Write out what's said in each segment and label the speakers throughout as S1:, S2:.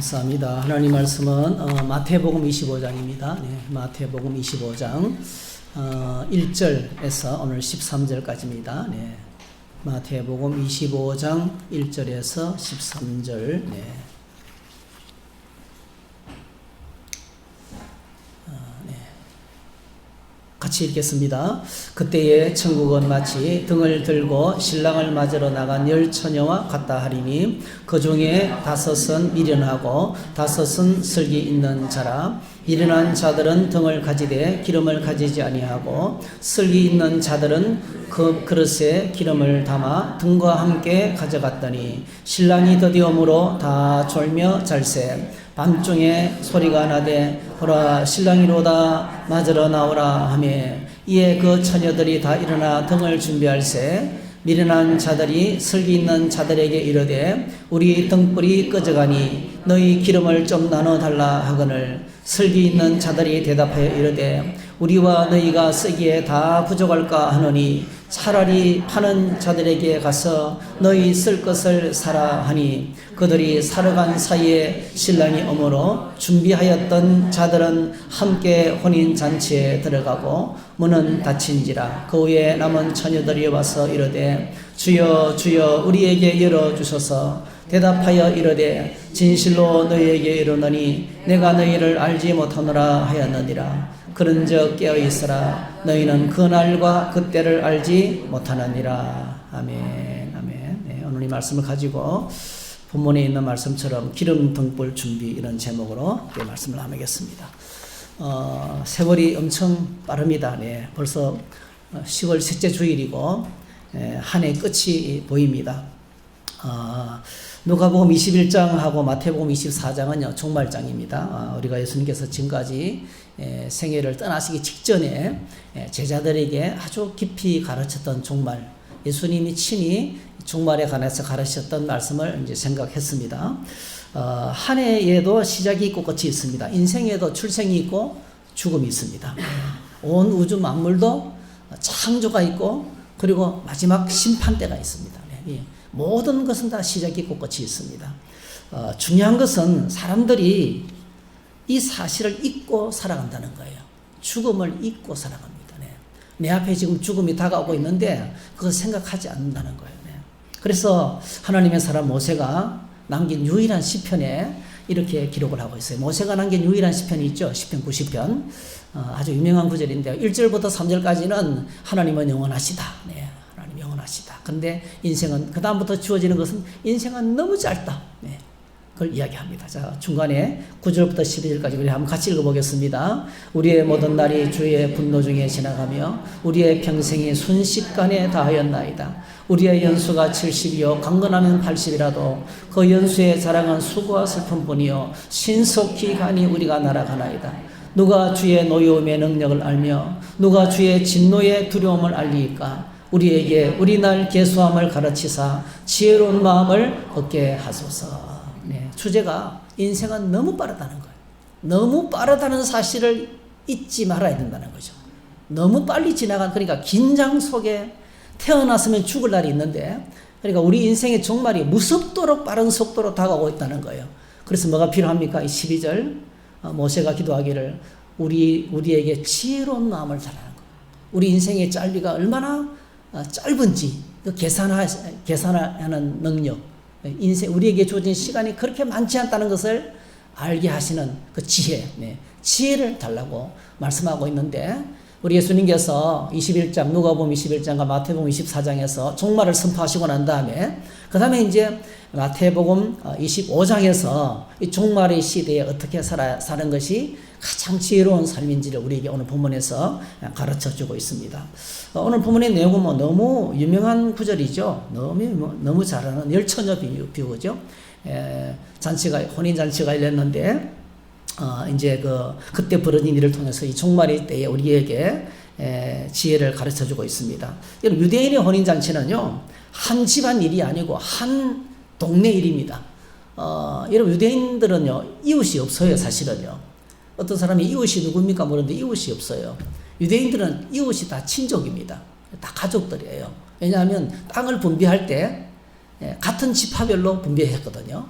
S1: 감사합니다. 하나님 말씀은 마태복음 25장입니다. 네, 마태복음 25장 1절에서 오늘 13절까지입니다. 네, 마태복음 25장 1절에서 13절. 네. 같이 읽겠습니다. 그때에 천국은 마치 등을 들고 신랑을 맞으러 나간 10처녀와 같다 하리니 그 중에 5은 미련하고 5은 슬기 있는 자라. 미련한 자들은 등을 가지되 기름을 가지지 아니하고 슬기 있는 자들은 그 그릇에 기름을 담아 등과 함께 가져갔더니 신랑이 드디어므로 다 졸며 잘세. 밤중에 소리가 나되 보라 신랑이로다 맞으러 나오라 하며 이에 그 처녀들이 다 일어나 등을 준비할세. 미련한 자들이 슬기 있는 자들에게 이르되 우리 등불이 꺼져가니 너희 기름을 좀 나눠달라 하거늘 슬기 있는 자들이 대답하여 이르되 우리와 너희가 쓰기에 다 부족할까 하노니 차라리 파는 자들에게 가서 너희 쓸 것을 사라 하니 그들이 사러 간 사이에 신랑이 오므로 준비하였던 자들은 함께 혼인잔치에 들어가고 문은 닫힌지라. 그 후에 남은 처녀들이 와서 이르되 주여 주여 우리에게 열어주소서. 대답하여 이르되 진실로 너희에게 이르노니 내가 너희를 알지 못하노라 하였느니라. 그런즉 깨어있으라. 너희는 그 날과 그때를 알지 못하느니라. 아멘. 아멘. 네, 오늘 이 말씀을 가지고 본문에 있는 말씀처럼 기름 등불 준비 이런 제목으로 말씀을 나누겠습니다. 세월이 엄청 빠릅니다. 네, 벌써 10월 셋째 주일이고 한 해 끝이 보입니다. 누가복음 21장하고 마태복음 24장은요 종말장입니다. 우리가 예수님께서 지금까지 생애를 떠나시기 직전에 제자들에게 아주 깊이 가르쳤던 종말, 예수님이 친히 종말에 관해서 가르치셨던 말씀을 이제 생각했습니다. 한 해에도 시작이 있고 끝이 있습니다. 인생에도 출생이 있고 죽음이 있습니다. 온 우주 만물도 창조가 있고 그리고 마지막 심판대가 있습니다. 모든 것은 다 시작이 있고 끝이 있습니다. 중요한 것은 사람들이 이 사실을 잊고 살아간다는 거예요. 죽음을 잊고 살아갑니다. 네. 내 앞에 지금 죽음이 다가오고 있는데 그걸 생각하지 않는다는 거예요. 네. 그래서 하나님의 사람 모세가 남긴 유일한 시편에 이렇게 기록을 하고 있어요. 모세가 남긴 유일한 시편이 있죠. 시편 90편. 아주 유명한 구절인데요. 1절부터 3절까지는 하나님은 영원하시다. 네. 하나님 영원하시다. 그런데 인생은 그 다음부터 주어지는 것은 인생은 너무 짧다. 네. 그걸 이야기합니다. 자, 중간에 9절부터 12절까지 우리 한번 같이 읽어보겠습니다. 우리의 모든 날이 주의 분노 중에 지나가며 우리의 평생이 순식간에 다하였나이다. 우리의 연수가 70이요 강건하면 80이라도 그 연수의 자랑은 수고와 슬픔뿐이요 신속히 가니 우리가 날아가나이다. 누가 주의 노여움의 능력을 알며 누가 주의 진노의 두려움을 알리이까. 우리에게 우리 날 계수함을 가르치사 지혜로운 마음을 얻게 하소서. 네, 주제가 인생은 너무 빠르다는 거예요. 너무 빠르다는 사실을 잊지 말아야 된다는 거죠. 너무 빨리 지나간, 그러니까 긴장 속에 태어났으면 죽을 날이 있는데, 그러니까 우리 인생의 종말이 무섭도록 빠른 속도로 다가오고 있다는 거예요. 그래서 뭐가 필요합니까? 이 12절 모세가 기도하기를 우리에게 지혜로운 마음을 달라는 거예요. 우리 인생의 짧이가 얼마나 짧은지 계산하는 능력, 인생 우리에게 주어진 시간이 그렇게 많지 않다는 것을 알게 하시는 그 지혜, 지혜를 달라고 말씀하고 있는데, 우리 예수님께서 21장 누가복음 21장과 마태복음 24장에서 종말을 선포하시고 난 다음에 그 다음에 이제 마태복음 25장에서 이 종말의 시대에 어떻게 사는 것이 가장 지혜로운 삶인지를 우리에게 오늘 본문에서 가르쳐주고 있습니다. 오늘 본문의 내용은 뭐 너무 유명한 구절이죠. 너무 잘 아는 열처녀 비유죠. 혼인잔치가 열렸는데 이제 그때 벌어진 일을 통해서 이 종말의 때에 우리에게 지혜를 가르쳐주고 있습니다. 유대인의 혼인잔치는요 한 집안 일이 아니고 한 동네 일입니다. 여러분 유대인들은요 이웃이 없어요. 사실은요. 어떤 사람이 이웃이 누굽니까 물었는데 이웃이 없어요. 유대인들은 이웃이 다 친족입니다. 다 가족들이에요. 왜냐하면 땅을 분배할 때 같은 지파별로 분배했거든요.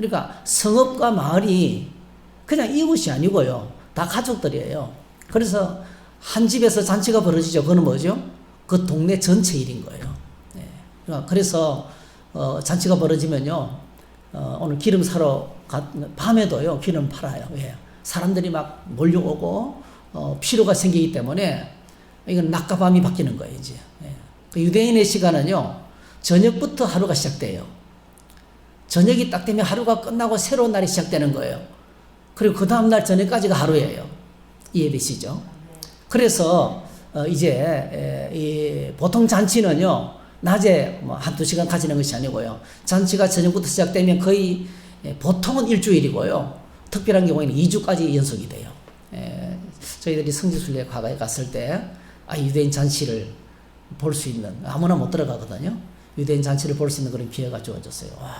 S1: 그러니까 성읍과 마을이 그냥 이웃이 아니고요. 다 가족들이에요. 그래서 한 집에서 잔치가 벌어지죠. 그건 뭐죠? 그 동네 전체 일인 거예요. 그래서 잔치가 벌어지면요. 오늘 기름 사러 밤에도요. 기름 팔아요. 왜? 사람들이 막 몰려오고 필요가 생기기 때문에 이건 낮과 밤이 바뀌는 거예요. 이제 그 유대인의 시간은요. 저녁부터 하루가 시작돼요. 저녁이 딱 되면 하루가 끝나고 새로운 날이 시작되는 거예요. 그리고 그 다음날 저녁까지가 하루예요. 이해되시죠? 그래서 이제 보통 잔치는요. 낮에 뭐 한두 시간 가지는 것이 아니고요. 잔치가 저녁부터 시작되면 거의 보통은 일주일이고요. 특별한 경우에는 2주까지 연속이 돼요. 저희들이 성지순례 과거에 갔을 때 유대인 잔치를 볼 수 있는, 아무나 못 들어가거든요. 유대인 잔치를 볼 수 있는 그런 기회가 주어졌어요. 와,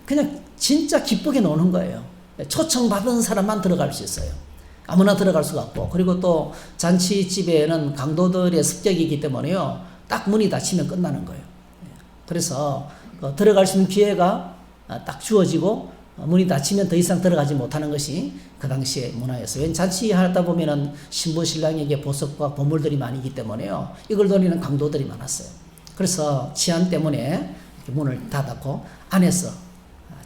S1: 그냥 진짜 기쁘게 노는 거예요. 초청받은 사람만 들어갈 수 있어요. 아무나 들어갈 수가 없고, 그리고 또 잔치집에는 강도들의 습격이기 때문에요. 딱 문이 닫히면 끝나는 거예요. 그래서 들어갈 수 있는 기회가 딱 주어지고 문이 닫히면 더 이상 들어가지 못하는 것이 그 당시의 문화였어요. 왜냐하면 잔치하다 보면은 신부 신랑에게 보석과 보물들이 많이 있기 때문에요. 이걸 노리는 강도들이 많았어요. 그래서 치안 때문에 문을 닫았고 안에서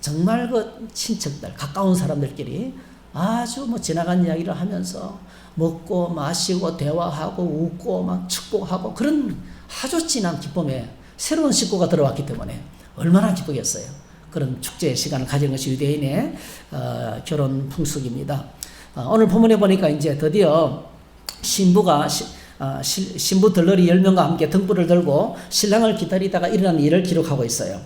S1: 정말 그 친척들, 가까운 사람들끼리 아주 뭐 지나간 이야기를 하면서 먹고 마시고 대화하고 웃고 막 축복하고 그런 아주 진한 기쁨에 새로운 식구가 들어왔기 때문에 얼마나 기쁘겠어요. 그런 축제의 시간을 가진 것이 유대인의 결혼 풍습입니다. 오늘 본문에 보니까 이제 드디어 신부가 신부 들러리 10명과 함께 등불을 들고 신랑을 기다리다가 일어난 일을 기록하고 있어요.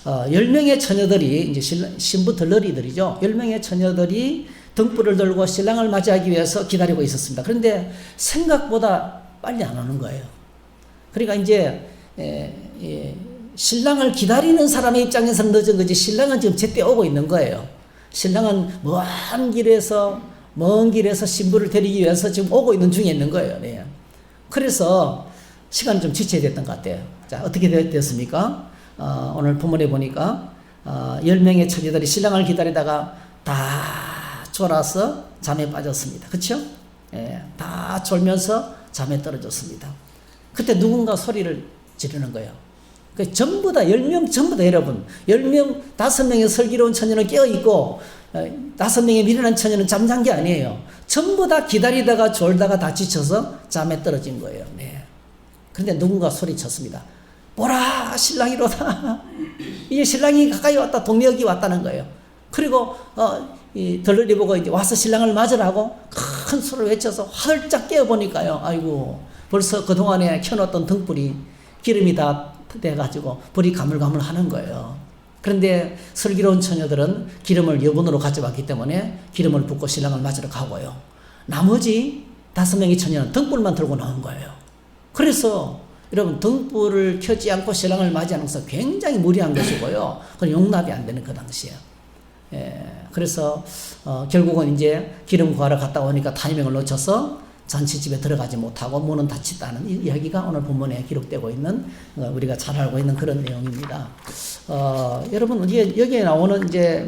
S1: 10명의 처녀들이 이제 신부 들러리들이죠. 10명의 처녀들이 등불을 들고 신랑을 맞이하기 위해서 기다리고 있었습니다. 그런데 생각보다 빨리 안 오는 거예요. 그러니까 이제 신랑을 기다리는 사람의 입장에서는 늦은 거지 신랑은 지금 제때 오고 있는 거예요. 신랑은 먼 길에서 신부를 데리기 위해서 지금 오고 있는 중에 있는 거예요. 네. 그래서 시간이 좀 지체가 됐던 것 같아요. 자, 어떻게 됐습니까? 오늘 본문에 보니까 10명의 처녀들이 신랑을 기다리다가 다 졸아서 잠에 빠졌습니다. 그렇죠? 예, 다 졸면서 잠에 떨어졌습니다. 그때 누군가 소리를 지르는 거예요. 전부 다 10명 전부 다 여러분 10명 5명의 슬기로운 처녀는 깨어있고 5명의 미련한 처녀는 잠잔 게 아니에요. 전부 다 기다리다가 졸다가 다 지쳐서 잠에 떨어진 거예요. 네. 그런데 누군가 소리쳤습니다. 보라 신랑이로다. 이제 신랑이 가까이 왔다. 동력이 왔다는 거예요. 그리고 이 들러리 보고 이제 와서 신랑을 맞으라고 큰 소리를 외쳐서 활짝 깨어보니까요. 아이고 벌써 그동안에 켜놓았던 등불이 기름이 다 돼가지고 불이 가물가물 하는 거예요. 그런데 슬기로운 처녀들은 기름을 여분으로 가져왔기 때문에 기름을 붓고 신랑을 맞으러 가고요. 나머지 5명의 처녀는 등불만 들고 나온 거예요. 그래서 여러분 등불을 켜지 않고 신랑을 맞이하는 것은 굉장히 무리한 것이고요. 그건 용납이 안 되는 그 당시에. 그래서 결국은 이제 기름 구하러 갔다 오니까 타이밍을 놓쳐서 잔치집에 들어가지 못하고 문은 닫혔다는 이야기가 오늘 본문에 기록되고 있는 우리가 잘 알고 있는 그런 내용입니다. 여러분 여기에 나오는 이제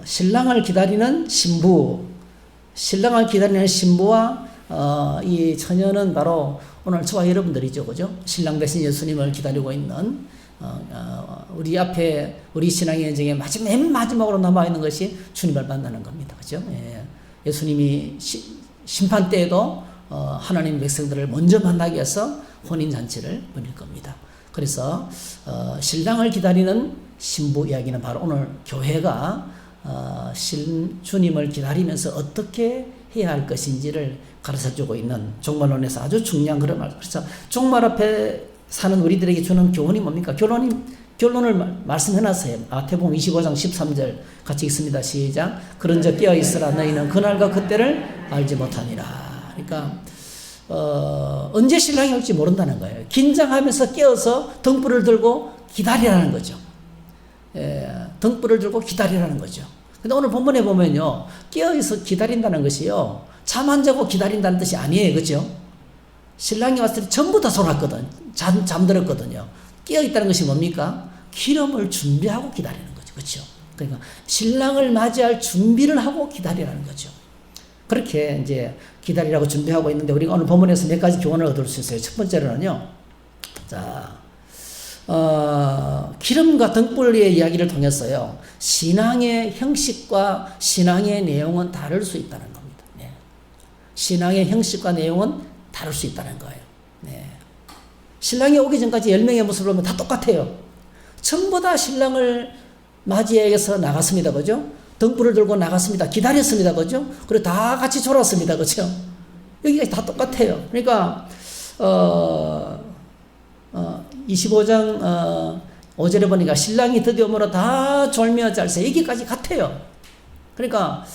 S1: 신랑을 기다리는 신부와 이 처녀는 바로 오늘 저와 여러분들이죠, 그죠? 신랑 대신 예수님을 기다리고 있는 우리 앞에 우리 신앙의 여정에 맨 마지막으로 남아 있는 것이 주님을 만나는 겁니다, 그죠? 예수님이 심판 때에도 하나님 백성들을 먼저 만나기 위해서 혼인잔치를 벌일 겁니다. 그래서 신랑을 기다리는 신부 이야기는 바로 오늘 교회가 주님을 기다리면서 어떻게 해야 할 것인지를 가르쳐주고 있는 종말론에서 아주 중요한 그런 말. 그래서 종말 앞에 사는 우리들에게 주는 교훈이 뭡니까? 결론을 말씀해놨어요. 마태복음 25장 13절 같이 읽습니다. 시작. 그런즉 깨어있으라. 너희는 그날과 그때를 알지 못하니라. 그러니까 언제 신랑이 올지 모른다는 거예요. 긴장하면서 깨어서 등불을 들고 기다리라는 거죠. 등불을 들고 기다리라는 거죠. 근데 오늘 본문에 보면요, 깨어있어 기다린다는 것이요, 잠 안 자고 기다린다는 뜻이 아니에요. 그죠? 신랑이 왔을 때 전부 다 졸았거든. 잠들었거든요. 깨어있다는 것이 뭡니까? 기름을 준비하고 기다리는 거죠. 그렇죠? 그러니까 신랑을 맞이할 준비를 하고 기다리라는 거죠. 그렇게 이제 기다리라고 준비하고 있는데 우리가 오늘 본문에서 몇 가지 교훈을 얻을 수 있어요. 첫 번째로는요. 자, 기름과 등불의 이야기를 통해서요. 신앙의 형식과 신앙의 내용은 다를 수 있다는 겁니다. 네. 신앙의 형식과 내용은 다를 수 있다는 거예요. 네. 신랑이 오기 전까지 10명의 모습을 보면 다 똑같아요. 전부 다 신랑을 맞이해서 나갔습니다. 그죠? 등불을 들고 나갔습니다. 기다렸습니다. 그죠? 그리고 다 같이 졸았습니다. 그죠? 여기가 다 똑같아요. 그러니까, 25장, 5절에 보니까 신랑이 드디어 오므로 다 졸며 잘세. 여기까지 같아요. 그러니까,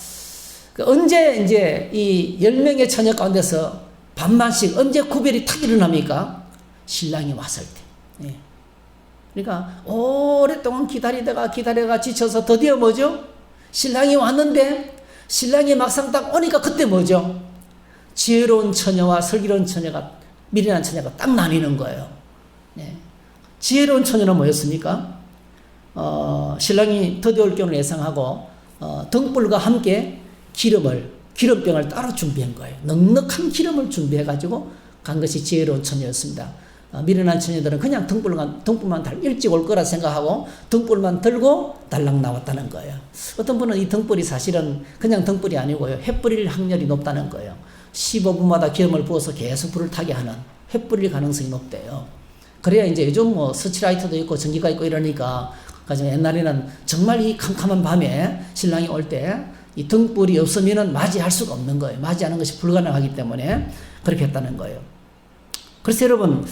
S1: 언제 이제 이 10명의 처녀 가운데서 반반씩 언제 구별이 탁 일어납니까? 신랑이 왔을 때. 예. 그러니까, 오랫동안 기다리다가 지쳐서 드디어 뭐죠? 신랑이 왔는데 신랑이 막상 딱 오니까 그때 뭐죠? 지혜로운 처녀와 슬기로운 처녀가 미련한 처녀가 딱 나뉘는 거예요. 네. 지혜로운 처녀는 뭐였습니까? 신랑이 드디어 올 경우를 예상하고 등불과 함께 기름병을 따로 준비한 거예요. 넉넉한 기름을 준비해가지고 간 것이 지혜로운 처녀였습니다. 미련한 처녀들은 그냥 등불만 일찍 올 거라 생각하고 등불만 들고 달랑 나왔다는 거예요. 어떤 분은 이 등불이 사실은 그냥 등불이 아니고요. 해 뿌릴 확률이 높다는 거예요. 15분마다 기름을 부어서 계속 불을 타게 하는 해 뿌릴 가능성이 높대요. 그래야 이제 요즘 뭐 스치라이트도 있고 전기가 있고 이러니까 옛날에는 정말 이 캄캄한 밤에 신랑이 올 때 이 등불이 없으면은 맞이할 수가 없는 거예요. 맞이하는 것이 불가능하기 때문에 그렇게 했다는 거예요. 그래서 여러분,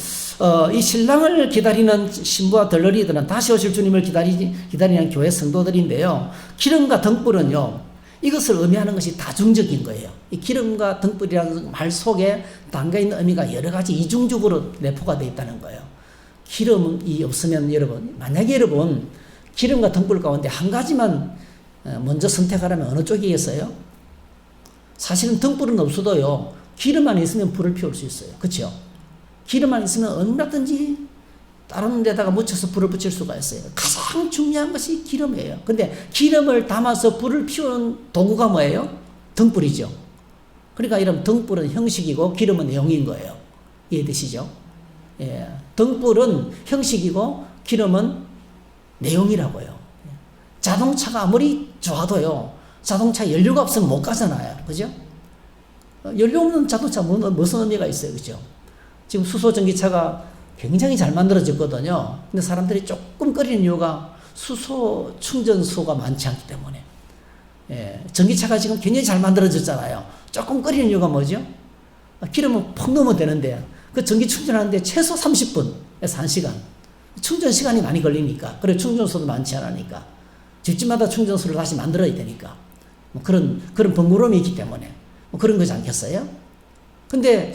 S1: 이 신랑을 기다리는 신부와 덜러리들은 다시 오실 주님을 기다리는 교회 성도들인데요. 기름과 등불은요, 이것을 의미하는 것이 다중적인 거예요. 이 기름과 등불이라는 말 속에 담겨있는 의미가 여러 가지 이중적으로 내포가 되어 있다는 거예요. 기름이 없으면 여러분, 만약에 여러분, 기름과 등불 가운데 한 가지만 먼저 선택하라면 어느 쪽이겠어요? 사실은 등불은 없어도요, 기름만 있으면 불을 피울 수 있어요. 그렇죠? 기름만 있으면 얼마든지 다른 데다가 묻혀서 불을 붙일 수가 있어요. 가장 중요한 것이 기름이에요. 근데 기름을 담아서 불을 피우는 도구가 뭐예요? 등불이죠. 그러니까 이런 등불은 형식이고 기름은 내용인 거예요. 이해되시죠? 예. 등불은 형식이고 기름은 내용이라고요. 자동차가 아무리 좋아도요, 자동차 연료가 없으면 못 가잖아요. 그죠? 연료 없는 자동차 무슨 의미가 있어요. 그죠? 지금 수소 전기차가 굉장히 잘 만들어졌거든요. 근데 사람들이 조금 꺼리는 이유가 수소 충전소가 많지 않기 때문에. 예, 전기차가 지금 굉장히 잘 만들어졌잖아요. 조금 꺼리는 이유가 뭐죠? 기름은 퍽 넣으면 되는데 그 전기 충전하는데 최소 30분에서 1시간. 충전 시간이 많이 걸리니까. 그리고 충전소도 많지 않으니까. 집집마다 충전소를 다시 만들어야 되니까. 뭐 그런 번거로움이 있기 때문에. 뭐 그런 거지 않겠어요? 근데,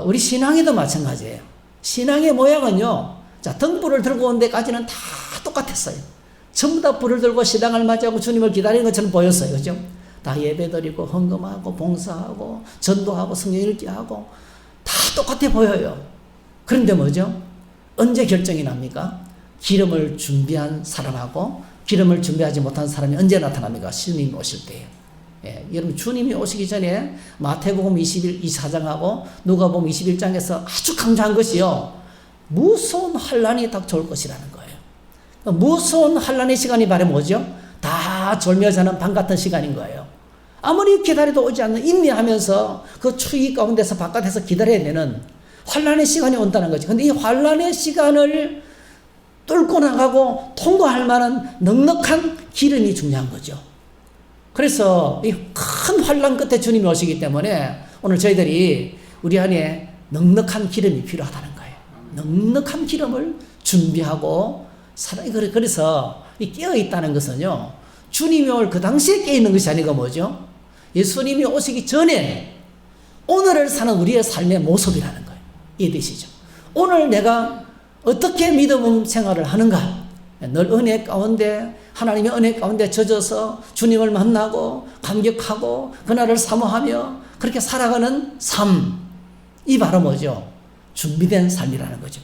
S1: 우리 신앙에도 마찬가지예요. 신앙의 모양은요, 자, 등불을 들고 온 데까지는 다 똑같았어요. 전부 다 불을 들고 신랑을 맞이하고 주님을 기다리는 것처럼 보였어요. 그죠? 다 예배드리고, 헌금하고, 봉사하고, 전도하고, 성경 읽기하고, 다 똑같아 보여요. 그런데 뭐죠? 언제 결정이 납니까? 기름을 준비한 사람하고, 기름을 준비하지 못한 사람이 언제 나타납니까? 주님이 오실 때예요. 예, 여러분 주님이 오시기 전에 마태복음 24장하고 누가복음 21장에서 아주 강조한 것이요, 무서운 환란이 닥쳐올 것이라는 거예요. 무서운 환란의 시간이 바로 뭐죠? 다 졸며 자는 밤 같은 시간인 거예요. 아무리 기다려도 오지 않는 인내하면서 그 추위 가운데서 바깥에서 기다려야 되는 환란의 시간이 온다는 거죠. 근데 이 환란의 시간을 뚫고 나가고 통과할 만한 넉넉한 기름이 중요한 거죠. 그래서 이 큰 환란 끝에 주님이 오시기 때문에 오늘 저희들이 우리 안에 넉넉한 기름이 필요하다는 거예요. 넉넉한 기름을 준비하고 그래서 이 깨어있다는 것은요, 주님이 올 그 당시에 깨어있는 것이 아니고 뭐죠? 예수님이 오시기 전에 오늘을 사는 우리의 삶의 모습이라는 거예요. 이해되시죠? 오늘 내가 어떻게 믿음 생활을 하는가? 늘 은혜 가운데, 하나님의 은혜 가운데 젖어서 주님을 만나고 감격하고 그날을 사모하며 그렇게 살아가는 삶. 이 바로 뭐죠? 준비된 삶이라는 거죠.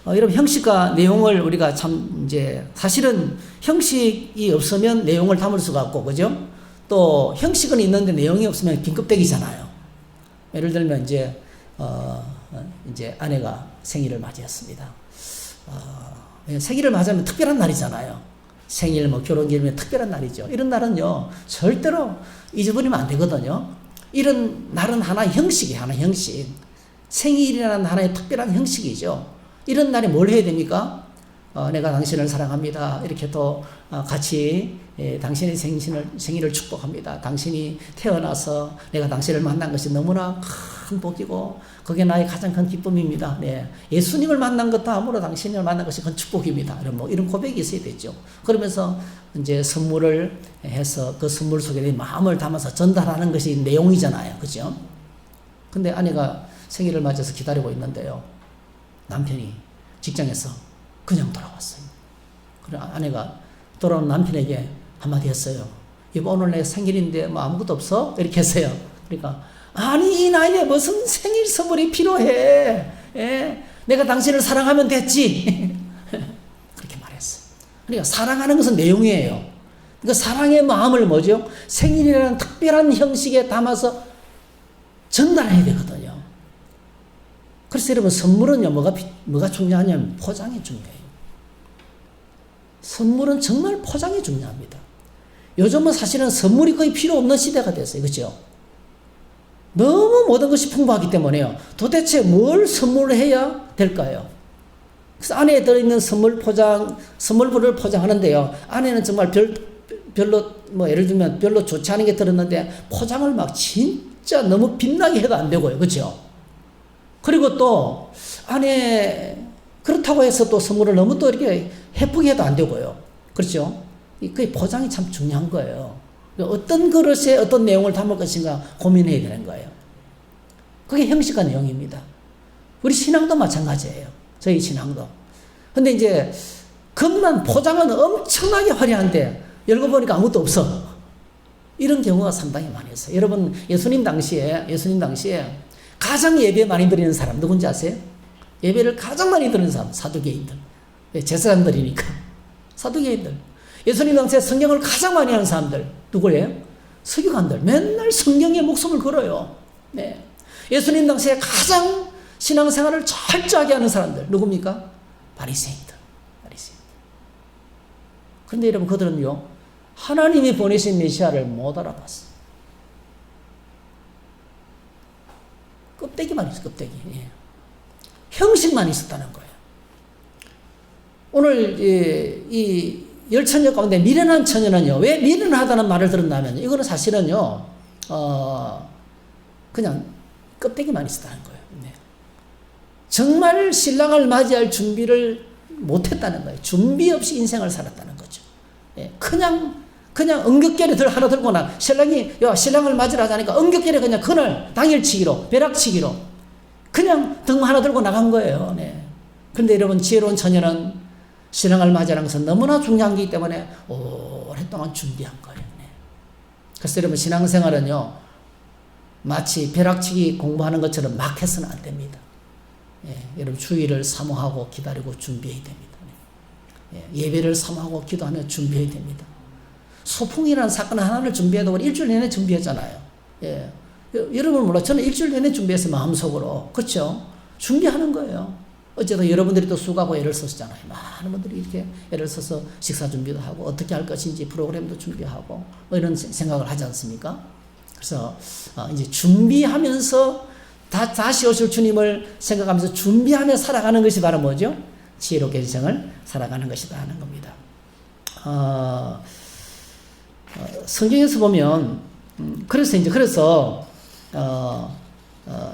S1: 여러분, 형식과 내용을 우리가 참 이제 사실은 형식이 없으면 내용을 담을 수가 없고, 그죠? 또 형식은 있는데 내용이 없으면 빈 껍데기잖아요. 예를 들면 이제 아내가 생일을 맞이했습니다. 생일을 맞이하면 특별한 날이잖아요. 생일, 결혼기념일 특별한 날이죠. 이런 날은요, 절대로 잊어버리면 안 되거든요. 이런 날은 하나의 형식이에요, 하나의 형식. 생일이라는 하나의 특별한 형식이죠. 이런 날에 뭘 해야 됩니까? 내가 당신을 사랑합니다. 이렇게 또 같이 당신의 생일을 축복합니다. 당신이 태어나서 내가 당신을 만난 것이 너무나 큰 복이고 그게 나의 가장 큰 기쁨입니다. 네. 예수님을 만난 것 다음으로 당신을 만난 것이 큰 축복입니다. 이런 고백이 있어야 되죠. 그러면서 이제 선물을 해서 그 선물 속에 내 마음을 담아서 전달하는 것이 내용이잖아요. 그죠? 근데 아내가 생일을 맞아서 기다리고 있는데요. 남편이 직장에서 그냥 돌아왔어요. 그래 아내가 돌아온 남편에게 한마디 했어요. 여보, 오늘 내 생일인데 뭐 아무것도 없어? 이렇게 했어요. 그러니까 아니, 이 나이에 무슨 생일 선물이 필요해? 내가 당신을 사랑하면 됐지. 그렇게 말했어요. 그러니까 사랑하는 것은 내용이에요. 그러니까 사랑의 마음을 뭐죠? 생일이라는 특별한 형식에 담아서 전달해야 되거든요. 그래서 여러분, 선물은요, 뭐가 중요하냐면 포장이 중요해요. 선물은 정말 포장이 중요합니다. 요즘은 사실은 선물이 거의 필요 없는 시대가 됐어요. 그렇죠? 너무 모든 것이 풍부하기 때문에요. 도대체 뭘 선물을 해야 될까요? 그래서 안에 들어있는 선물을 포장하는데요. 안에는 정말 별로, 예를 들면 별로 좋지 않은 게 들었는데 포장을 막 진짜 너무 빛나게 해도 안 되고요. 그렇죠? 그리고 또 안에 그렇다고 해서 또 선물을 너무 또 이렇게 예쁘게 해도 안 되고요. 그렇죠? 그 포장이 참 중요한 거예요. 어떤 그릇에 어떤 내용을 담을 것인가 고민해야 되는 거예요. 그게 형식과 내용입니다. 우리 신앙도 마찬가지예요. 저희 신앙도. 근데 이제 겉만 포장은 엄청나게 화려한데 열고 보니까 아무것도 없어. 이런 경우가 상당히 많이 있어요. 여러분, 예수님 당시에 가장 예배 많이 드리는 사람 누군지 아세요? 예배를 가장 많이 드리는 사람, 사두개인들. 제사장들이니까. 사두개인들. 예수님 당시에 성경을 가장 많이 하는 사람들 누구예요? 서기관들. 맨날 성경에 목숨을 걸어요. 네. 예수님 당시에 가장 신앙생활을 철저하게 하는 사람들 누굽니까? 바리새인들. 그런데 여러분, 그들은요, 하나님이 보내신 메시아를 못 알아봤어요. 껍데기만 있어, 껍데기. 예. 형식만 있었다는 거예요. 오늘 이 열처녀 가운데 미련한 처녀는요, 왜 미련하다는 말을 들었냐면, 이거는 사실은요, 그냥 껍데기만 있었다는 거예요. 네. 정말 신랑을 맞이할 준비를 못했다는 거예요. 준비 없이 인생을 살았다는 거죠. 예. 그냥 응급결에 하나 들거나 신랑이 신랑을 맞으러 하자니까 응급결에 그냥 그날 당일치기로 벼락치기로 그냥 등 하나 들고 나간 거예요. 네. 그런데 여러분, 지혜로운 처녀는 신랑을 맞이하는 것은 너무나 중요한 것이기 때문에 오랫동안 준비한 거예요. 네. 그래서 여러분, 신앙생활은요, 마치 벼락치기 공부하는 것처럼 막 해서는 안 됩니다. 예. 여러분, 주의를 사모하고 기다리고 준비해야 됩니다. 네. 예. 예배를 사모하고 기도하며 준비해야 됩니다. 소풍이라는 사건 하나를 준비해도 일주일 내내 준비했잖아요. 예. 여러분 몰라, 저는 일주일 내내 준비했어요. 마음속으로. 그렇죠? 준비하는 거예요. 어제도 여러분들이 또 수고하고 애를 썼잖아요. 많은 분들이 이렇게 애를 써서 식사 준비도 하고 어떻게 할 것인지 프로그램도 준비하고 이런 생각을 하지 않습니까? 그래서 이제 준비하면서 다시 오실 주님을 생각하면서 준비하며 살아가는 것이 바로 뭐죠? 지혜롭게 인생을 살아가는 것이다 하는 겁니다. 성경에서 보면 그래서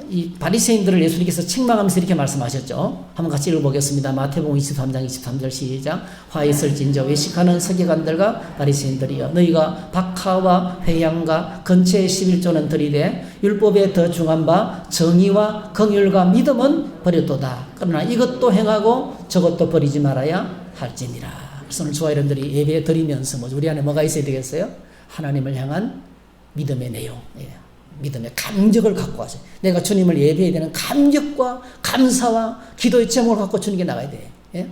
S1: 이 바리새인들을 예수님께서 책망하면서 이렇게 말씀하셨죠. 한번 같이 읽어보겠습니다. 마태복음 23장 23절 시작. 화 있을진저 외식하는 서기관들과 바리새인들이여, 너희가 박하와 회양과 건채의 11조는 들이되 율법에 더 중한 바 정의와 긍휼과 믿음은 버렸도다. 그러나 이것도 행하고 저것도 버리지 말아야 할지니라. 그래서 오늘 저와 여러분들이 예배 드리면서 우리 안에 뭐가 있어야 되겠어요? 하나님을 향한 믿음의 내용. 예. 믿음의 감격을 갖고 가세요. 내가 주님을 예배해야 되는 감격과 감사와 기도의 제목을 갖고 주님께 나가야 돼요. 예?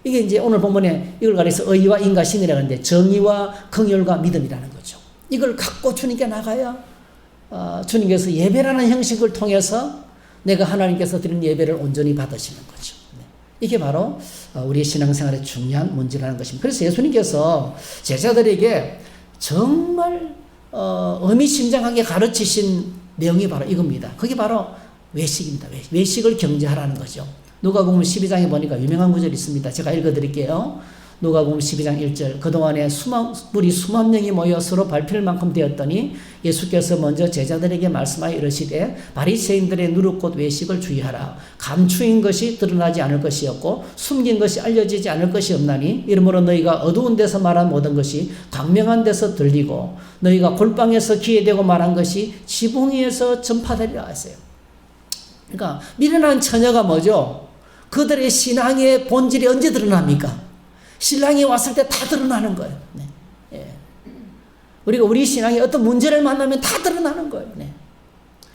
S1: 이게 이제 오늘 본문에 이걸 가리켜서 의와 인과신이라고 하는데 정의와 긍휼과 믿음이라는 거죠. 이걸 갖고 주님께 나가야 주님께서 예배라는 형식을 통해서 내가 하나님께서 드린 예배를 온전히 받으시는 거죠. 네. 이게 바로 우리의 신앙생활의 중요한 문제라는 것입니다. 그래서 예수님께서 제자들에게 정말 의미심장하게 가르치신 내용이 바로 이겁니다. 그게 바로 외식입니다. 외식을 경제하라는 거죠. 누가복음 12장에 보니까 유명한 구절이 있습니다. 제가 읽어드릴게요. 누가복음 12장 1절 그동안에 무리 수만 명이 모여 서로 밟힐 만큼 되었더니 예수께서 먼저 제자들에게 말씀하여 이르시되 바리새인들의 누룩꽃 외식을 주의하라. 감추인 것이 드러나지 않을 것이었고 숨긴 것이 알려지지 않을 것이 없나니 이러므로 너희가 어두운 데서 말한 모든 것이 광명한 데서 들리고 너희가 골방에서 귀에 대고 말한 것이 지붕 위에서 전파되리라 했어요. 그러니까 미련한 처녀가 뭐죠? 그들의 신앙의 본질이 언제 드러납니까? 신랑이 왔을 때 다 드러나는 거예요. 네. 예. 우리가 우리 신앙에 어떤 문제를 만나면 다 드러나는 거예요. 네.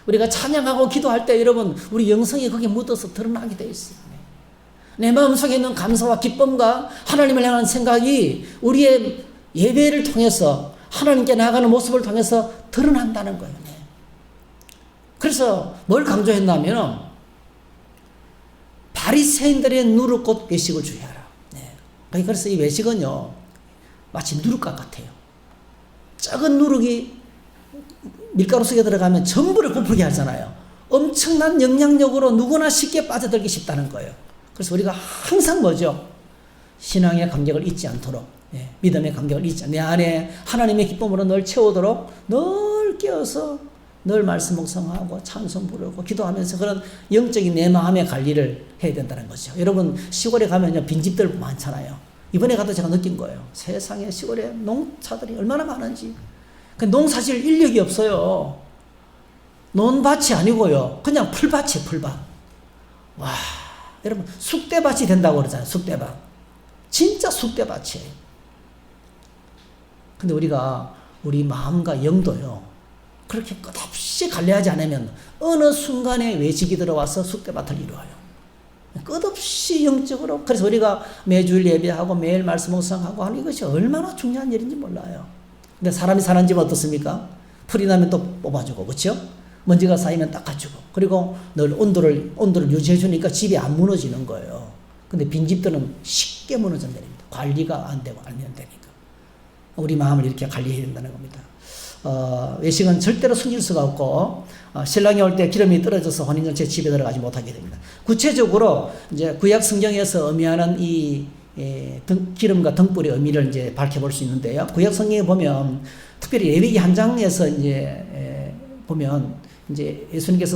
S1: 우리가 찬양하고 기도할 때 여러분 우리 영성이 거기에 묻어서 드러나게 되어 있어요. 네. 내 마음속에 있는 감사와 기쁨과 하나님을 향한 생각이 우리의 예배를 통해서 하나님께 나아가는 모습을 통해서 드러난다는 거예요. 네. 그래서 뭘 강조했냐면 바리새인들의 누룩꽃 외식을 주의하라. 그래서 이 외식은요 마치 누룩과 같아요. 작은 누룩이 밀가루 속에 들어가면 전부를 부풀게 하잖아요. 엄청난 영향력으로 누구나 쉽게 빠져들기 쉽다는 거예요. 그래서 우리가 항상 뭐죠? 신앙의 간격을 잊지 않도록, 믿음의 간격을 잊지 않도록, 내 안에 하나님의 기쁨으로 늘 채우도록 늘 깨어서 늘 말씀 묵상하고 찬송 부르고 기도하면서 그런 영적인 내 마음의 관리를 해야 된다는 거죠. 여러분 시골에 가면요 빈집들 많잖아요. 이번에 가도 제가 느낀 거예요. 세상에 시골에 농사들이 얼마나 많은지. 농사질 인력이 없어요. 논밭이 아니고요. 그냥 풀밭이에요. 풀밭. 와, 여러분 쑥대밭이 된다고 그러잖아요. 쑥대밭. 진짜 쑥대밭이에요. 근데 우리가 우리 마음과 영도요. 그렇게 끝없이 관리하지 않으면 어느 순간에 외식이 들어와서 쑥대밭을 이루어요. 끝없이 영적으로. 그래서 우리가 매주일 예배하고 매일 말씀 묵상하고 하는 이것이 얼마나 중요한 일인지 몰라요. 근데 사람이 사는 집 어떻습니까? 풀이 나면 또 뽑아주고, 그렇죠? 먼지가 쌓이면 닦아주고, 그리고 늘 온도를 유지해 주니까 집이 안 무너지는 거예요. 근데 빈집들은 쉽게 무너져내립니다. 관리가 안 되고 알면 되니까. 우리 마음을 이렇게 관리해야 된다는 겁니다. 외식은 절대로 숨길 수가 없고 신랑이 올 때 기름이 떨어져서 혼인잔치에 집에 들어가지 못하게 됩니다. 구체적으로 이제 구약 성경에서 의미하는 이 기름과 등불의 의미를 이제 밝혀볼 수 있는데요. 구약 성경에 보면 특별히 레위기 한 장에서 이제 보면 이제 예수님께서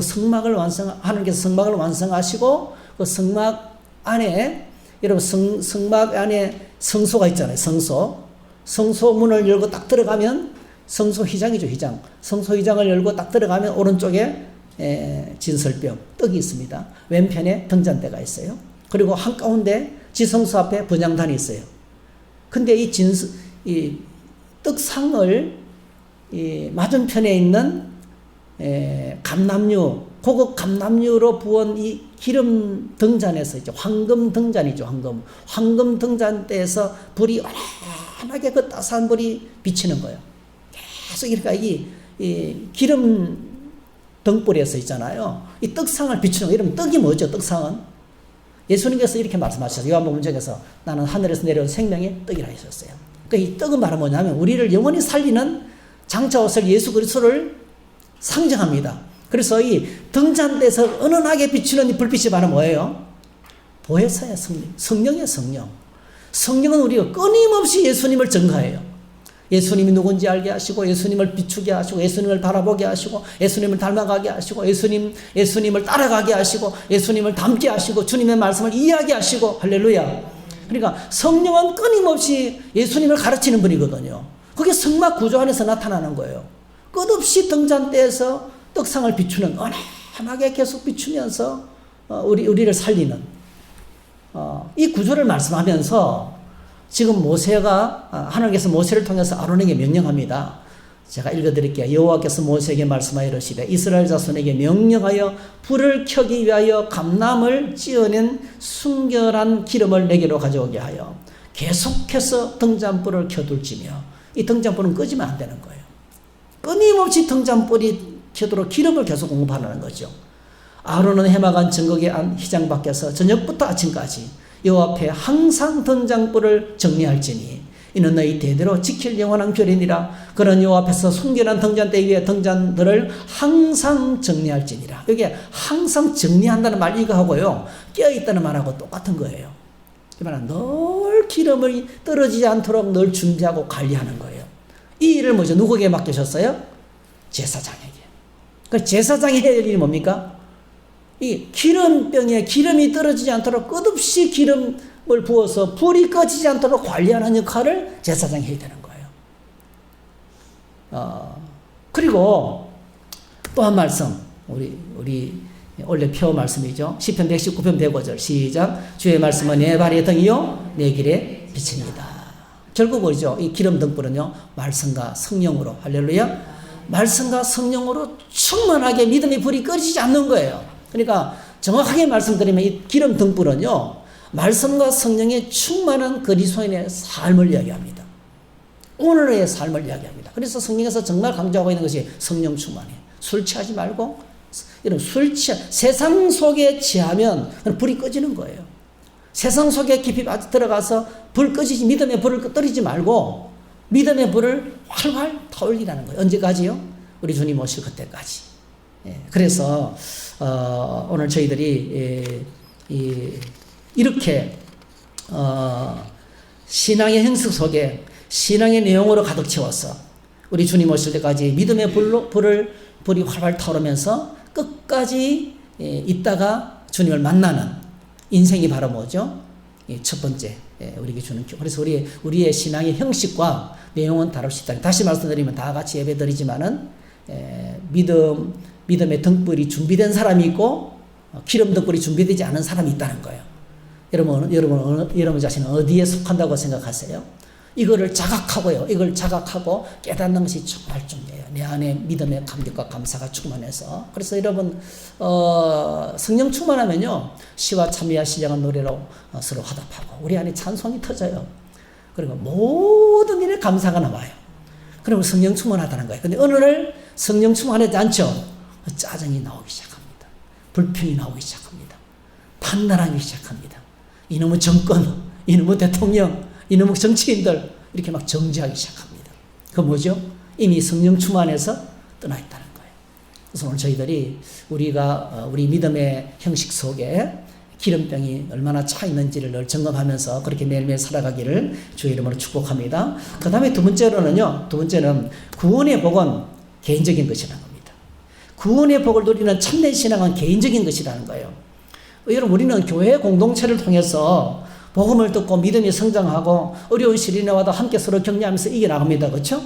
S1: 하나님께서 성막을 완성하시고 그 성막 안에 여러분 성막 안에 성소가 있잖아요. 성소 문을 열고 딱 들어가면 성소 휘장이죠, 휘장. 성소 휘장을 열고 딱 들어가면 오른쪽에 진설병, 떡이 있습니다. 왼편에 등잔대가 있어요. 그리고 한가운데 지성소 앞에 분향단이 있어요. 근데 이 떡상을 맞은편에 있는 감람류, 고급 감람류로 부은 이 기름 등잔에서 이제 황금 등잔이죠, 황금 등잔대에서 불이 환하게 그 따스한 불이 비치는 거예요. 계속 이렇게 이 기름 등불에서 있잖아요. 이 떡상을 비추는 거. 이러면 떡이 뭐죠? 떡상은 예수님께서 이렇게 말씀하셨어요. 요한복음 중에서 나는 하늘에서 내려온 생명의 떡이라 하셨어요. 그러니까 이 떡은 말은 뭐냐면 우리를 영원히 살리는 장차오실 예수 그리스도를 상징합니다. 그래서 이 등잔대에서 은은하게 비추는 이 불빛이 바로 뭐예요? 보혜사의 성령이에요. 성령은 우리가 끊임없이 예수님을 증거해요. 예수님이 누군지 알게 하시고 예수님을 비추게 하시고 예수님을 바라보게 하시고 예수님을 닮아가게 하시고 예수님을 따라가게 하시고 예수님을 닮게 하시고 주님의 말씀을 이해하게 하시고 할렐루야. 그러니까 성령은 끊임없이 예수님을 가르치는 분이거든요. 그게 성막 구조 안에서 나타나는 거예요. 끝없이 등잔대에서 떡상을 비추는 은은하게 계속 비추면서 우리를 살리는 이 구조를 말씀하면서 지금 모세가 하나님께서 모세를 통해서 아론에게 명령합니다. 제가 읽어드릴게요. 여호와께서 모세에게 말씀하여 이르시되 이스라엘 자손에게 명령하여 불을 켜기 위하여 감람을 찌어낸 순결한 기름을 내게로 가져오게 하여 계속해서 등잔불을 켜둘지며 이 등잔불은 끄지면 안 되는 거예요. 끊임없이 등잔불이 켜도록 기름을 계속 공급하라는 거죠. 아론은 해마간 증거계 안 휘장 밖에서 저녁부터 아침까지 여호와 앞에 항상 등잔불을 정리할지니 이는 너희 대대로 지킬 영원한 규례니라. 그런 여호와 앞에서 순결한 등잔대 위에 등잔들을 항상 정리할지니라. 여기에 항상 정리한다는 말 이거 하고요, 깨어있다는 말하고 똑같은 거예요. 이 말은 늘 기름이 떨어지지 않도록 늘 준비하고 관리하는 거예요. 이 일을 뭐죠? 누구에게 맡기셨어요? 제사장에게. 그 제사장이 해야 할 일이 뭡니까? 이 기름병에 기름이 떨어지지 않도록 끝없이 기름을 부어서 불이 꺼지지 않도록 관리하는 역할을 제사장이 해야 되는 거예요. 그리고 또 한 말씀, 우리 원래 표 말씀이죠. 시편 119편 105절 시작. 주의 말씀은 내 발의 등이요 내 길의 빛입니다. 결국 뭐죠? 이 기름 등불은요, 말씀과 성령으로, 할렐루야, 말씀과 성령으로 충만하게 믿음의 불이 꺼지지 않는 거예요. 그러니까 정확하게 말씀드리면 이 기름 등불은요, 말씀과 성령의 충만한 그리스도인의 삶을 이야기합니다. 오늘의 삶을 이야기합니다. 그래서 성경에서 정말 강조하고 있는 것이 성령 충만이에요. 술 취하지 말고, 여러분 세상 속에 취하면 불이 꺼지는 거예요. 세상 속에 깊이 들어가서 불 꺼지지, 믿음의 불을 떨이지 말고 믿음의 불을 활활 타올리라는 거예요. 언제까지요? 우리 주님 오실 그때까지. 그래서 오늘 저희들이 이렇게 신앙의 형식 속에 신앙의 내용으로 가득 채워서 우리 주님 오실 때까지 믿음의 불이 활활 타오르면서 끝까지 있다가 주님을 만나는 인생이 바로 뭐죠? 첫 번째 우리에게 주는 교. 그래서 우리의 신앙의 형식과 내용은 다를 수 있다. 다시 말씀드리면 다 같이 예배 드리지만은 믿음의 등불이 준비된 사람이 있고 기름 등불이 준비되지 않은 사람이 있다는 거예요. 여러분 자신은 어디에 속한다고 생각하세요? 이거를 자각하고요. 이걸 자각하고 깨닫는 것이 정말 중요해요. 내 안에 믿음의 감격과 감사가 충만해서. 그래서 여러분 성령 충만하면요, 시와 참미와 시장한 노래로 서로 화답하고 우리 안에 찬송이 터져요. 그리고 모든 일에 감사가 나와요. 그러면 성령 충만하다는 거예요. 근데 어느 날 성령 충만하지 않죠? 짜증이 나오기 시작합니다. 불평이 나오기 시작합니다. 판단하기 시작합니다. 이놈의 정권, 이놈의 대통령, 이놈의 정치인들 이렇게 막 정지하기 시작합니다. 그 뭐죠? 이미 성령 충만해서 떠나 있다는 거예요. 그래서 오늘 저희들이 우리 믿음의 형식 속에 기름병이 얼마나 차 있는지를 늘 점검하면서 그렇게 매일매일 살아가기를 주의 이름으로 축복합니다. 그 다음에 두 번째는 구원의 복은 개인적인 것이라는 겁니다. 구원의 복을 누리는 참된 신앙은 개인적인 것이라는 거예요. 여러분, 우리는 교회 공동체를 통해서 복음을 듣고 믿음이 성장하고 어려운 시련에 와도 함께 서로 격려하면서 이겨나갑니다. 그렇죠?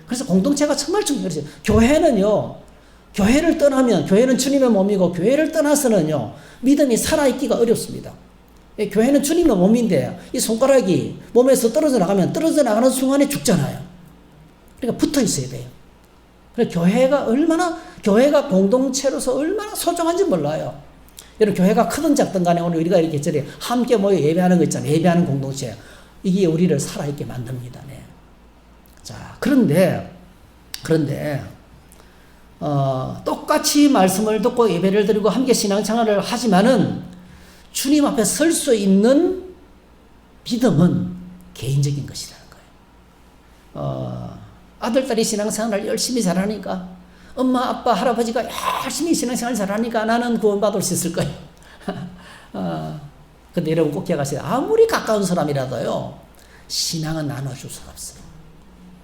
S1: 그래서 공동체가 정말 중요해요. 교회는요, 교회를 떠나면, 교회는 주님의 몸이고 교회를 떠나서는요, 믿음이 살아있기가 어렵습니다. 교회는 주님의 몸인데 이 손가락이 몸에서 떨어져 나가는 순간에 죽잖아요. 그러니까 붙어 있어야 돼요. 그래서 교회가 공동체로서 얼마나 소중한지 몰라요. 여러분, 교회가 크든 작든 간에 오늘 우리가 이렇게 저리 함께 모여 예배하는 거 있잖아요. 예배하는 공동체. 이게 우리를 살아있게 만듭니다. 네. 자, 그런데, 똑같이 말씀을 듣고 예배를 드리고 함께 신앙생활을 하지만은 주님 앞에 설 수 있는 믿음은 개인적인 것이라는 거예요. 아들, 딸이 신앙생활을 열심히 잘하니까, 엄마, 아빠, 할아버지가 열심히 신앙생활 잘하니까 나는 구원받을 수 있을 거예요. 근데 여러분 꼭 기억하세요. 아무리 가까운 사람이라도요, 신앙은 나눠줄 수가 없어요.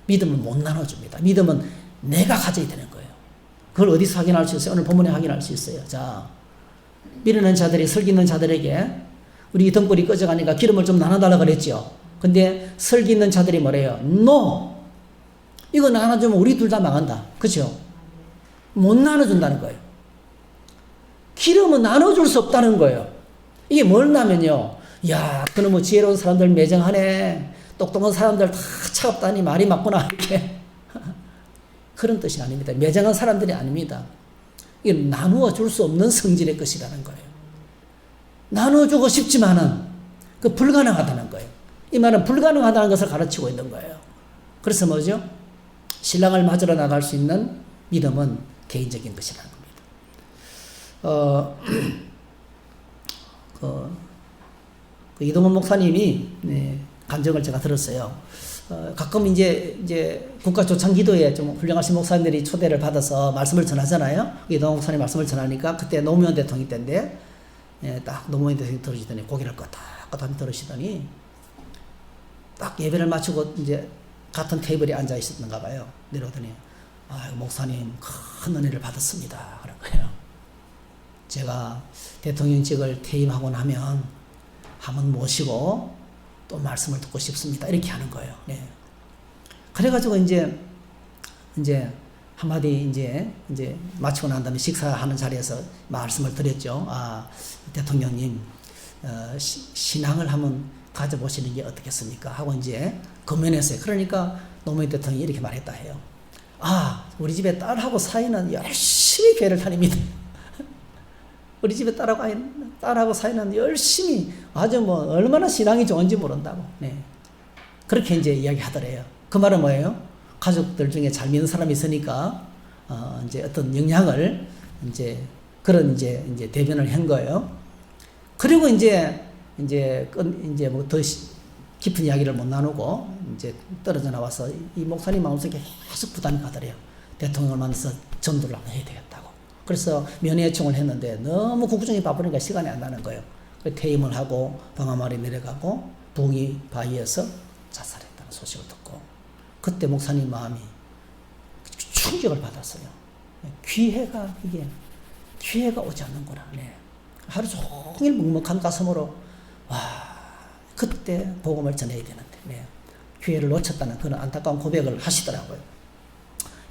S1: 믿음은 못 나눠줍니다. 믿음은 내가 가져야 되는 거예요. 그걸 어디서 확인할 수 있어요? 오늘 본문에 확인할 수 있어요. 자, 미루는 자들이 설기 있는 자들에게 우리 등불이 꺼져가니까 기름을 좀 나눠달라고 그랬죠. 근데 설기 있는 자들이 뭐래요? No! 이거 나눠주면 우리 둘 다 망한다. 그죠? 못 나눠준다는 거예요. 기름은 나눠줄 수 없다는 거예요. 이게 뭐냐면요, 야, 그놈의 지혜로운 사람들 매정하네, 똑똑한 사람들 다 차갑다니 말이 맞구나, 이렇게. 그런 뜻이 아닙니다. 매장한 사람들이 아닙니다. 이게 나누어 줄 수 없는 성질의 것이라는 거예요. 나눠주고 싶지만은 그 불가능하다는 거예요. 이 말은 불가능하다는 것을 가르치고 있는 거예요. 그래서 뭐죠? 신랑을 맞으러 나갈 수 있는 믿음은 개인적인 것이라는 겁니다. 그 이동훈 목사님이 간증을 제가 들었어요. 가끔 이제 국가 조창 기도에 좀 훌륭하신 목사님들이 초대를 받아서 말씀을 전하잖아요. 이동훈 목사님 말씀을 전하니까 그때 노무현 대통령 때인데 딱 노무현 대통령이 들으시더니 고개를 끄덕끄덕 들으시더니 딱 예배를 마치고 이제 같은 테이블에 앉아 있었는가 봐요. 내려오더니 목사님 큰 은혜를 받았습니다. 그런 거예요. 제가 대통령직을 퇴임하고 나면 한번 모시고 또 말씀을 듣고 싶습니다. 이렇게 하는 거예요. 네. 그래가지고 이제 한마디 이제 마치고 난 다음에 식사하는 자리에서 말씀을 드렸죠. 대통령님, 신앙을 한번 가져보시는 게 어떻겠습니까? 하고 이제 건면했어요. 그러니까 노무현 대통령이 이렇게 말했다 해요. 우리 집에 딸하고 사이는 열심히 교회를 다닙니다. 우리 집에 딸하고 사이는 열심히 아주 얼마나 신앙이 좋은지 모른다고. 네. 그렇게 이제 이야기하더래요. 그 말은 뭐예요? 가족들 중에 잘 믿는 사람이 있으니까 이제 어떤 영향을 그런 대변을 한 거예요. 그리고 이제 뭐 더 깊은 이야기를 못 나누고 이제 떨어져 나와서 이 목사님 마음속에 계속 부담이 가더래요. 대통령을 만나서 전도를 한번 해야 되겠다고. 그래서 면회 요청을 했는데 너무 국정이 바쁘니까 시간이 안 나는 거예요. 퇴임을 하고 방아말에 내려가고 부흥이 바위에서 자살했다는 소식을 듣고 그때 목사님 마음이 충격을 받았어요. 기회가 오지 않는구나. 네. 하루 종일 묵묵한 가슴으로 그때 복음을 전해야 되는데 기회를 놓쳤다는 그런 안타까운 고백을 하시더라고요.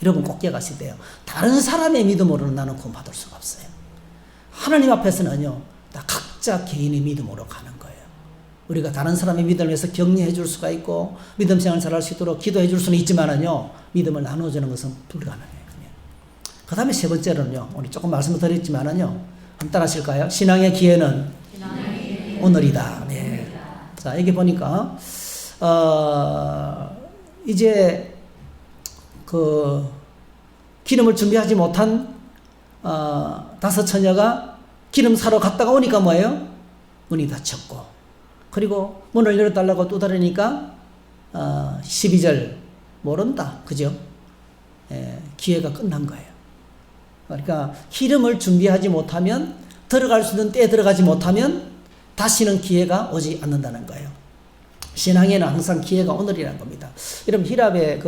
S1: 여러분 꼭 기억하시대요. 다른 사람의 믿음으로는 나는 구원받을 수가 없어요. 하나님 앞에서는요, 다 각자 개인의 믿음으로 가는 거예요. 우리가 다른 사람의 믿음을 위해서 격려해 줄 수가 있고 믿음 생활을 잘할 수 있도록 기도해 줄 수는 있지만은요, 믿음을 나눠주는 것은 불가능해요. 그 다음에 세 번째로는요, 오늘 조금 말씀을 드렸지만은요, 한번 따라하실까요? 신앙의 기회는 오늘이다. 네. 자, 여기 보니까 이제 기름을 준비하지 못한 다섯 처녀가 기름 사러 갔다가 오니까 뭐예요? 문이 닫혔고, 그리고 문을 열어달라고 두드리니까 12절 모른다. 그죠? 기회가 끝난 거예요. 그러니까 기름을 준비하지 못하면, 들어갈 수 있는 때에 들어가지 못하면 다시는 기회가 오지 않는다는 거예요. 신앙에는 항상 기회가 오늘이라는 겁니다. 여러분, 히랍의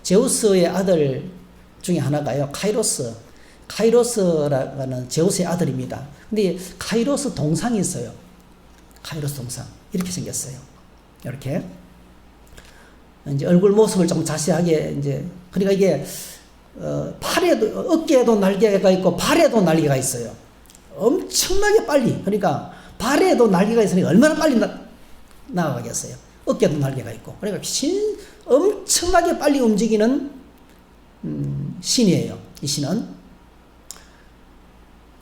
S1: 제우스의 아들 중에 하나가요, 카이로스라는 제우스의 아들입니다. 근데 카이로스 동상이 있어요. 카이로스 동상. 이렇게 생겼어요. 이렇게. 이제 얼굴 모습을 좀 자세하게 그러니까 이게 어깨에도 날개가 있고 발에도 날개가 있어요. 엄청나게 빨리. 그러니까 발에도 날개가 있으니까 얼마나 빨리 나가겠어요. 어깨도 날개가 있고. 그러니까 엄청나게 빨리 움직이는 신이에요. 이 신은.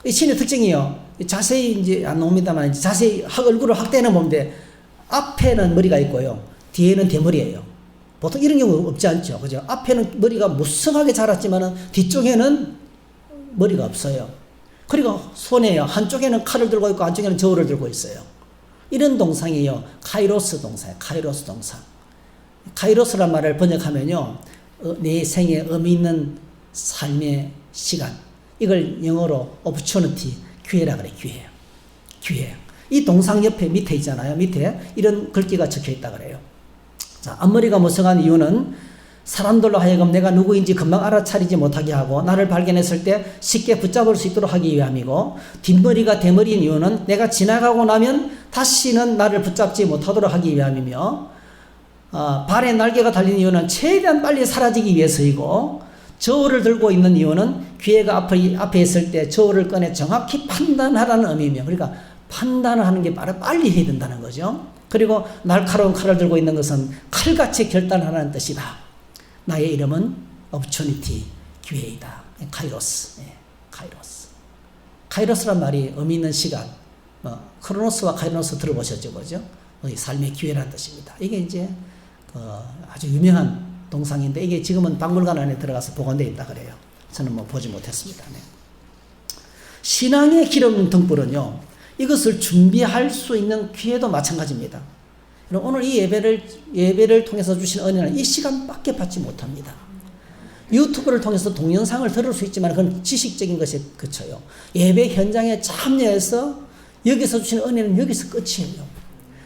S1: 이 신의 특징이요. 자세히 안 나옵니다만 자세히 얼굴을 확대해는 보는데 앞에는 머리가 있고요. 뒤에는 대머리예요. 보통 이런 경우 없지 않죠. 그죠? 앞에는 머리가 무성하게 자랐지만은 뒤쪽에는 머리가 없어요. 그리고 손에요. 한쪽에는 칼을 들고 있고 한쪽에는 저울을 들고 있어요. 이런 동상이요. 카이로스 동상. 카이로스 동상. 카이로스란 말을 번역하면요, 내 생에 의미 있는 삶의 시간. 이걸 영어로 opportunity, 기회라 그래. 기회. 이 동상 옆에 밑에 있잖아요. 밑에 이런 글귀가 적혀 있다 그래요. 자, 앞머리가 무성한 이유는 사람들로 하여금 내가 누구인지 금방 알아차리지 못하게 하고 나를 발견했을 때 쉽게 붙잡을 수 있도록 하기 위함이고, 뒷머리가 대머리인 이유는 내가 지나가고 나면 다시는 나를 붙잡지 못하도록 하기 위함이며, 발에 날개가 달린 이유는 최대한 빨리 사라지기 위해서이고, 저울을 들고 있는 이유는 기회가 앞에 있을 때 저울을 꺼내 정확히 판단하라는 의미이며, 그러니까 판단을 하는 게 빨리 해야 된다는 거죠. 그리고 날카로운 칼을 들고 있는 것은 칼같이 결단하라는 뜻이다. 나의 이름은 opportunity, 기회이다. 카이로스, 카이로스. 카이로스란 말이 의미 있는 시간, 크로노스와 카이로스 들어보셨죠, 그죠? 삶의 기회라는 뜻입니다. 이게 이제 아주 유명한 동상인데 이게 지금은 박물관 안에 들어가서 보관되어 있다 그래요. 저는 뭐 보지 못했습니다. 네. 신앙의 기름 등불은요, 이것을 준비할 수 있는 기회도 마찬가지입니다. 오늘 이 예배를 통해서 주신 은혜는 이 시간밖에 받지 못합니다. 유튜브를 통해서 동영상을 들을 수 있지만 그건 지식적인 것에 그쳐요. 예배 현장에 참여해서 여기서 주신 은혜는 여기서 끝이에요.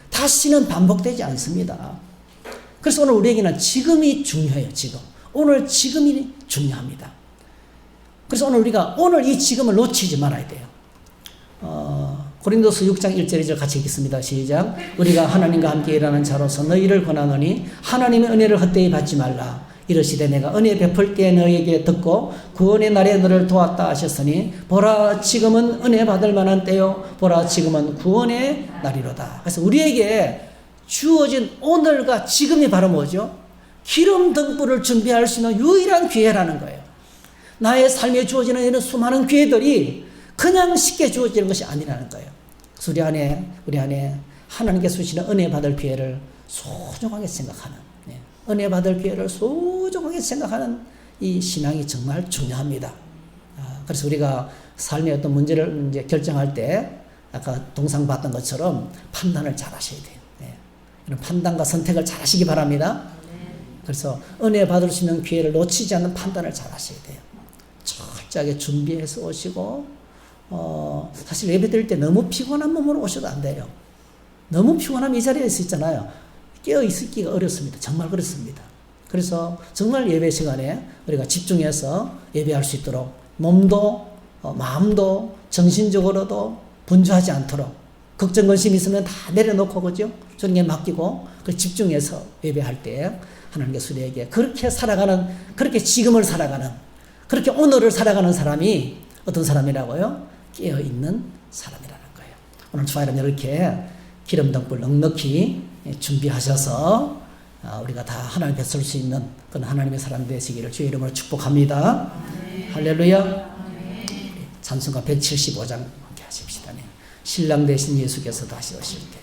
S1: 다시는 반복되지 않습니다. 그래서 오늘 우리에게는 지금이 중요해요. 오늘 지금이 중요합니다. 그래서 우리가 오늘 이 지금을 놓치지 말아야 돼요. 고린도서 6장 1절 2절 같이 읽겠습니다. 시작. 우리가 하나님과 함께 일하는 자로서 너희를 권하노니 하나님의 은혜를 헛되이 받지 말라. 이르시되 내가 은혜 베풀 때 너희에게 듣고 구원의 날에 너를 도왔다 하셨으니 보라 지금은 은혜 받을 만한 때요 보라 지금은 구원의 날이로다. 그래서 우리에게 주어진 오늘과 지금이 바로 뭐죠? 기름 등불을 준비할 수 있는 유일한 기회라는 거예요. 나의 삶에 주어지는 이런 수많은 기회들이 그냥 쉽게 주어지는 것이 아니라는 거예요. 그래서 우리 안에 하나님께서 주시는 은혜 받을 기회를 소중하게 생각하는, 은혜 받을 기회를 소중하게 생각하는 이 신앙이 정말 중요합니다. 그래서 우리가 삶의 어떤 문제를 이제 결정할 때 아까 동상 봤던 것처럼 판단을 잘 하셔야 돼요. 이런 판단과 선택을 잘 하시기 바랍니다. 그래서 은혜 받을 수 있는 기회를 놓치지 않는 판단을 잘 하셔야 돼요. 철저하게 준비해서 오시고, 사실 예배 드릴 때 너무 피곤한 몸으로 오셔도 안 돼요. 너무 피곤하면 이 자리에 있잖아요. 깨어 있기가 어렵습니다. 정말 그렇습니다. 그래서 정말 예배 시간에 우리가 집중해서 예배할 수 있도록 몸도 마음도 정신적으로도 분주하지 않도록 걱정 근심이 있으면 다 내려놓고 그죠? 주님께 맡기고 집중해서 예배할 때 하나님께서 우리에게 그렇게 살아가는, 그렇게 지금을 살아가는, 그렇게 오늘을 살아가는 사람이 어떤 사람이라고요? 깨어있는 사람이라는 거예요. 오늘 주말에는 이렇게 기름 등불 넉넉히 준비하셔서 우리가 다 하나님 뵙을 수 있는 그런 하나님의 사람 되시기를 주의 이름으로 축복합니다. 할렐루야. 찬송가 175장 함께 하십시다. 신랑 되신 예수께서 다시 오실 때